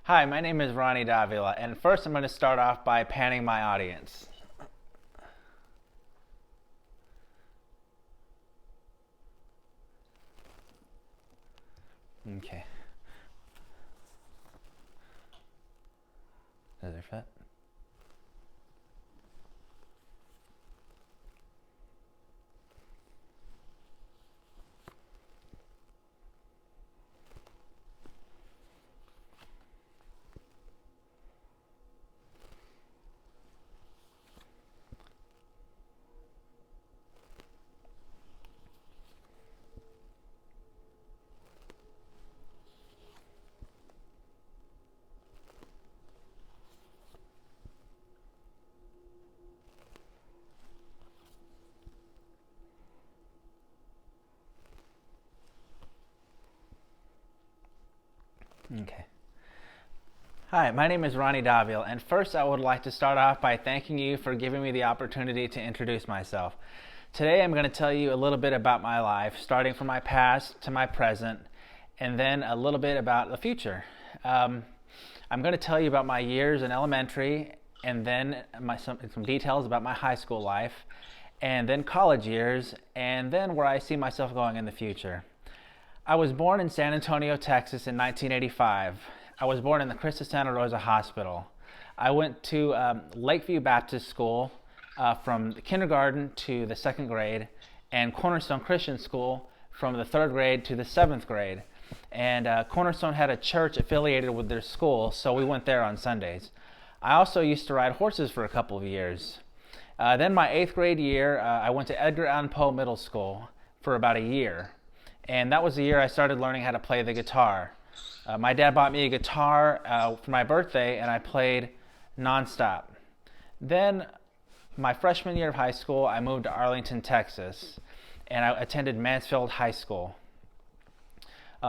Hi, my name is Ronnie Davila, and first I'm going to start off by panning my audience. Okay. Does it fit? Okay. Hi, my name is Ronnie Davila, and first I would like to start off by thanking you for giving me the opportunity to introduce myself. Today I'm going to tell you a little bit about my life, starting from my past to my present, and then a little bit about the future. I'm going to tell you about my years in elementary, and then some details about my high school life, and then college years, and then where I see myself going in the future. I was born in San Antonio, Texas in 1985. I was born in the Christus Santa Rosa Hospital. I went to Lakeview Baptist School from the kindergarten to the second grade, and Cornerstone Christian School from the third grade to the seventh grade. And Cornerstone had a church affiliated with their school, so we went there on Sundays. I also used to ride horses for a couple of years. Then my eighth grade year, I went to Edgar Allan Poe Middle School for about a year. And that was the year I started learning how to play the guitar. My dad bought me a guitar for my birthday, and I played nonstop. Then, my freshman year of high school, I moved to Arlington, Texas, and I attended Mansfield High School.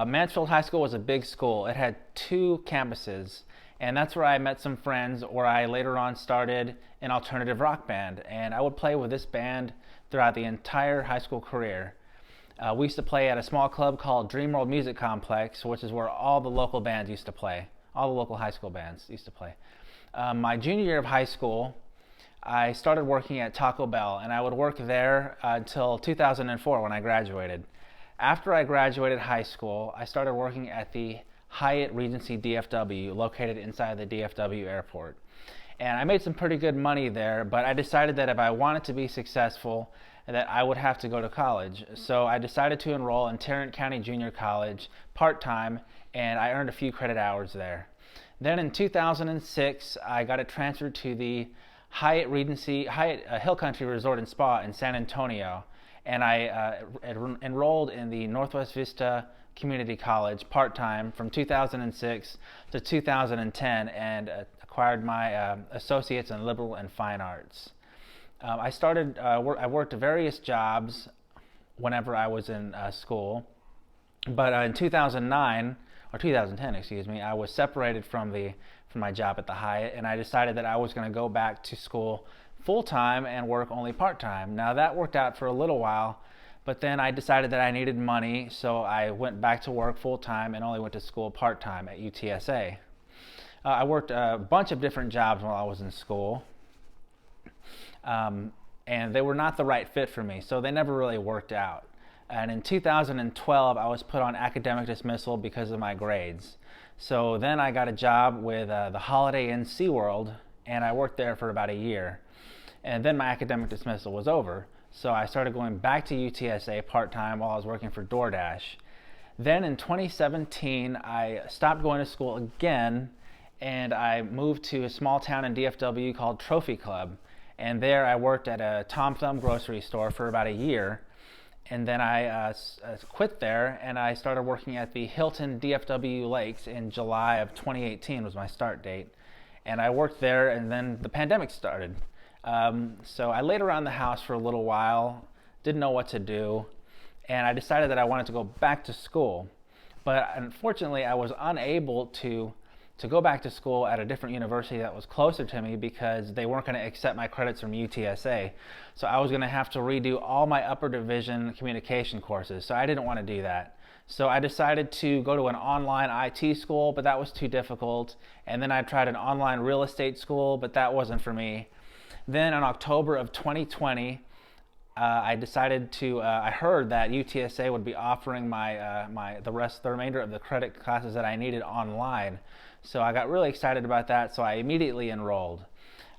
Mansfield High School was a big school. It had two campuses, and that's where I met some friends, where I later on started an alternative rock band, and I would play with this band throughout the entire high school career. We used to play at a small club called Dream World Music Complex, which is where all the local bands used to play. All the local high school bands used to play. My junior year of high school, I started working at Taco Bell, and I would work there until 2004 when I graduated. After I graduated high school, I started working at the Hyatt Regency DFW, located inside the DFW airport. And I made some pretty good money there, but I decided that if I wanted to be successful, that I would have to go to college. So I decided to enroll in Tarrant County Junior College part-time, and I earned a few credit hours there. Then in 2006, I got it transferred to the Hyatt Hill Country Resort and Spa in San Antonio, and I enrolled in the Northwest Vista Community College part-time from 2006 to 2010, and acquired my associates in liberal and fine arts. I worked various jobs whenever I was in school, but in 2009 or 2010, excuse me, I was separated from my job at the Hyatt, and I decided that I was going to go back to school full time and work only part time. Now that worked out for a little while, but then I decided that I needed money, so I went back to work full time and only went to school part time at UTSA. I worked a bunch of different jobs while I was in school. And they were not the right fit for me, so they never really worked out. And in 2012, I was put on academic dismissal because of my grades. So then I got a job with the Holiday Inn SeaWorld, and I worked there for about a year. And then my academic dismissal was over, so I started going back to UTSA part-time while I was working for DoorDash. Then in 2017, I stopped going to school again, and I moved to a small town in DFW called Trophy Club. And there I worked at a Tom Thumb grocery store for about a year. And then I quit there, and I started working at the Hilton DFW Lakes in July of 2018 was my start date. And I worked there, and then the pandemic started. So I laid around the house for a little while, didn't know what to do, and I decided that I wanted to go back to school. But unfortunately, I was unable to go back to school at a different university that was closer to me because they weren't going to accept my credits from UTSA. So I was going to have to redo all my upper division communication courses. So I didn't want to do that. So I decided to go to an online IT school, but that was too difficult. And then I tried an online real estate school, but that wasn't for me. Then in October of 2020, I decided to. I heard that UTSA would be offering the remainder of the credit classes that I needed online. So I got really excited about that. So I immediately enrolled.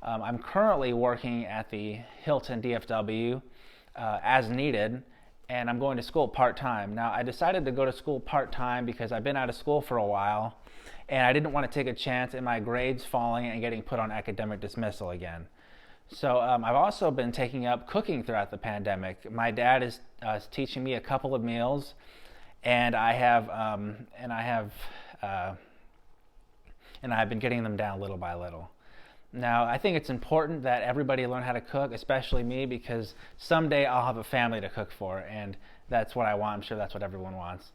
I'm currently working at the Hilton DFW as needed, and I'm going to school part-time. Now, I decided to go to school part-time because I've been out of school for a while, and I didn't want to take a chance in my grades falling and getting put on academic dismissal again. So I've also been taking up cooking throughout the pandemic. My dad is teaching me a couple of meals, and I've been getting them down little by little. Now, I think it's important that everybody learn how to cook, especially me, because someday I'll have a family to cook for, and that's what I want. I'm sure that's what everyone wants.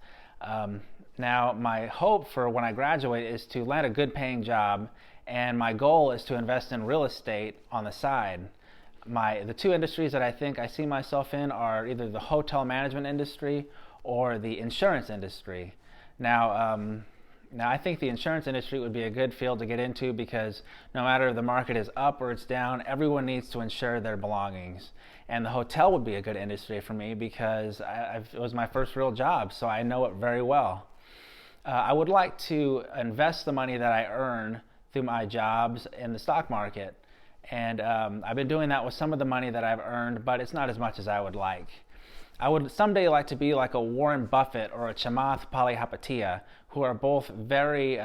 Now, my hope for when I graduate is to land a good paying job, and my goal is to invest in real estate on the side. The two industries that I think I see myself in are either the hotel management industry or the insurance industry. Now, I think the insurance industry would be a good field to get into because no matter if the market is up or it's down, everyone needs to insure their belongings. And the hotel would be a good industry for me because it was my first real job, so I know it very well. I would like to invest the money that I earn through my jobs in the stock market. And I've been doing that with some of the money that I've earned, but it's not as much as I would like. I would someday like to be like a Warren Buffett or a Chamath Palihapitiya, who are both very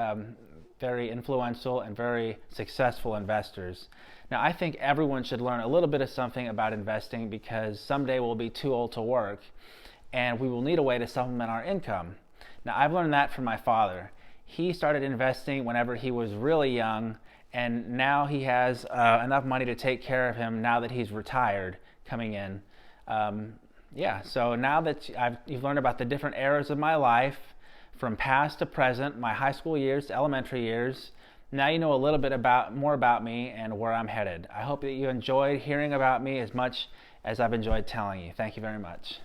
influential and very successful investors. Now, I think everyone should learn a little bit of something about investing because someday we'll be too old to work and we will need a way to supplement our income. Now, I've learned that from my father. He started investing whenever he was really young, and now he has enough money to take care of him now that he's retired coming in. So now that you've learned about the different eras of my life, from past to present, my high school years to elementary years, now you know a little bit more about me and where I'm headed. I hope that you enjoyed hearing about me as much as I've enjoyed telling you. Thank you very much.